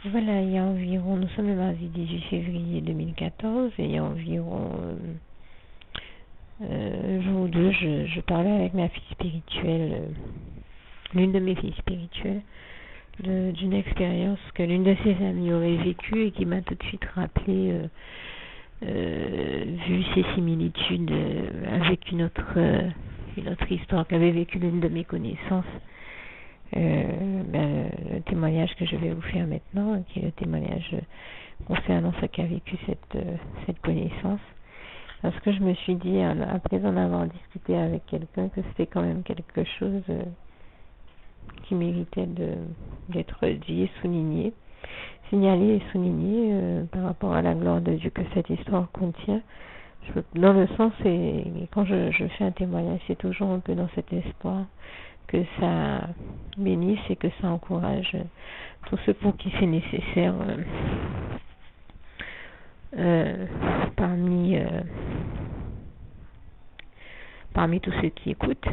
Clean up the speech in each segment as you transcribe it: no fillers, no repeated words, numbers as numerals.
Voilà, il y a environ, nous sommes le mardi 18 février 2014, et il y a environ un jour ou deux, je parlais avec ma fille spirituelle, l'une de mes filles spirituelles, d'une expérience que l'une de ses amies aurait vécue et qui m'a tout de suite rappelé, vu ses similitudes avec une autre histoire qu'avait vécue l'une de mes connaissances. Le témoignage que je vais vous faire maintenant, qui est le témoignage concernant ce qu'a vécu cette connaissance. Parce que je me suis dit, après en avoir discuté avec quelqu'un, que c'était quand même quelque chose qui méritait d'être dit et souligné, signalé et souligné par rapport à la gloire de Dieu que cette histoire contient. Dans le sens, et quand je fais un témoignage, c'est toujours un peu dans cet espoir que ça bénisse et que ça encourage tout ce pour qui c'est nécessaire parmi tous ceux qui écoutent.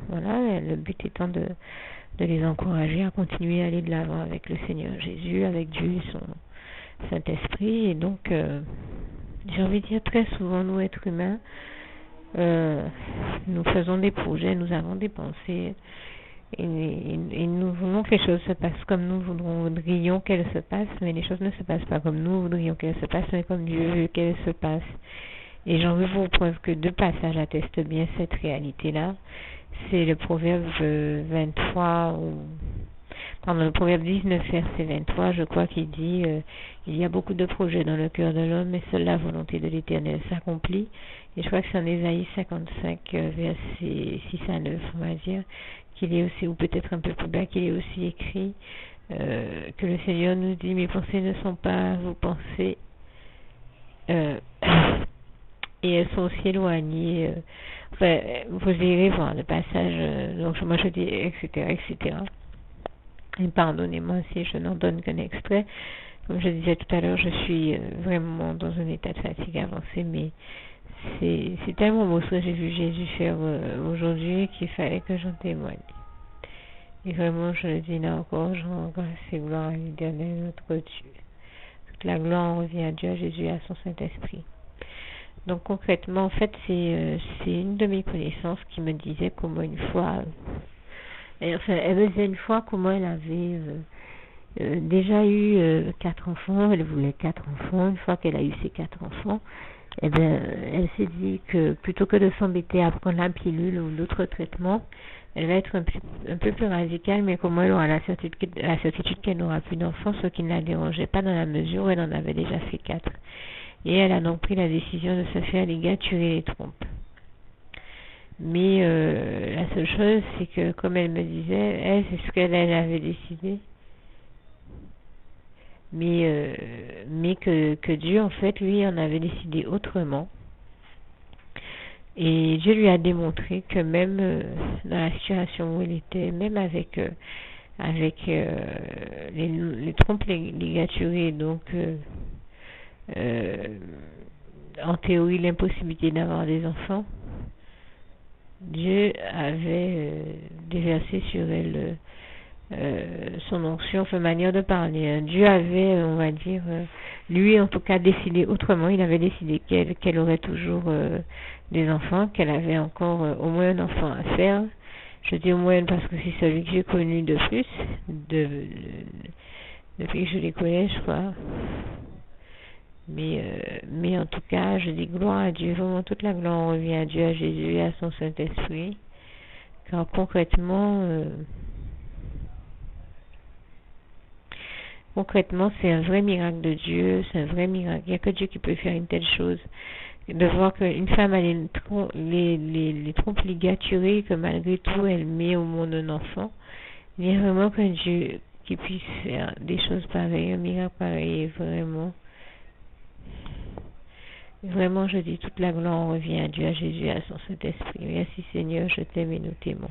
Voilà, le but étant de les encourager à continuer à aller de l'avant avec le Seigneur Jésus, avec Dieu et son Saint-Esprit. Et donc, j'ai envie de dire, très souvent, nous, êtres humains, nous faisons des projets, nous avons des pensées, et nous voulons que les choses se passent comme nous voudrions qu'elles se passent, mais les choses ne se passent pas comme nous voudrions qu'elles se passent, mais comme Dieu veut qu'elles se passent. Et j'en veux pour preuve que deux passages attestent bien cette réalité-là. C'est le proverbe 23, le proverbe 19, verset 23, je crois, qui dit il y a beaucoup de projets dans le cœur de l'homme, mais seule la volonté de l'Éternel s'accomplit. Et je crois que c'est en Ésaïe 55, verset 6 à 9, on va dire, qu'il est aussi, ou peut-être un peu plus bas, qu'il est aussi écrit que le Seigneur nous dit, mes pensées ne sont pas vos pensées, et elles sont aussi éloignées. Vous irez voir le passage, donc moi je dis, etc., etc. Et pardonnez-moi si je n'en donne qu'un extrait. Comme je disais tout à l'heure, je suis vraiment dans un état de fatigue avancé, mais c'est tellement beau ce que j'ai vu Jésus faire aujourd'hui qu'il fallait que j'en témoigne. Et vraiment, je le dis là encore, je rends grâce et gloire à l'Éternel, notre Dieu. Toute la gloire revient à Dieu, à Jésus et à son Saint-Esprit. Donc concrètement, en fait, c'est une de mes connaissances qui me disait comment une fois, elle me disait une fois comment elle avait déjà eu 4 enfants, elle voulait 4 enfants. Une fois qu'elle a eu ses 4 enfants, eh bien, elle s'est dit que plutôt que de s'embêter à prendre la pilule ou d'autres traitements, elle va être un peu plus radicale, mais comment elle aura la certitude qu'elle n'aura plus d'enfants, ce qui ne la dérangeait pas dans la mesure où elle en avait déjà fait 4. Et elle a donc pris la décision de se faire ligaturer les trompes. Mais la seule chose, c'est que, comme elle me disait, c'est ce qu'elle avait décidé. Mais que Dieu, en fait, lui, en avait décidé autrement. Et Dieu lui a démontré que même dans la situation où elle était, même avec les trompes ligaturées, donc en théorie l'impossibilité d'avoir des enfants, Dieu avait déversé sur elle son onction, sa manière de parler. Dieu avait, on va dire, lui en tout cas décidé autrement. Il avait décidé qu'elle aurait toujours des enfants, qu'elle avait encore au moins un enfant à faire. Je dis au moins parce que c'est celui que j'ai connu de plus, depuis que je les connais, je crois. Mais en tout cas, je dis gloire à Dieu, vraiment toute la gloire revient à Dieu, à Jésus et à son Saint-Esprit. Car concrètement, c'est un vrai miracle de Dieu, c'est un vrai miracle. Il n'y a que Dieu qui peut faire une telle chose. De voir qu'une femme a les trompes ligaturées, que malgré tout, elle met au monde un enfant. Il y a vraiment que Dieu qui puisse faire des choses pareilles, un miracle pareil, vraiment, je dis toute la gloire revient à Dieu, à Jésus, à son Saint-Esprit. Merci Seigneur, je t'aime et nous t'aimons.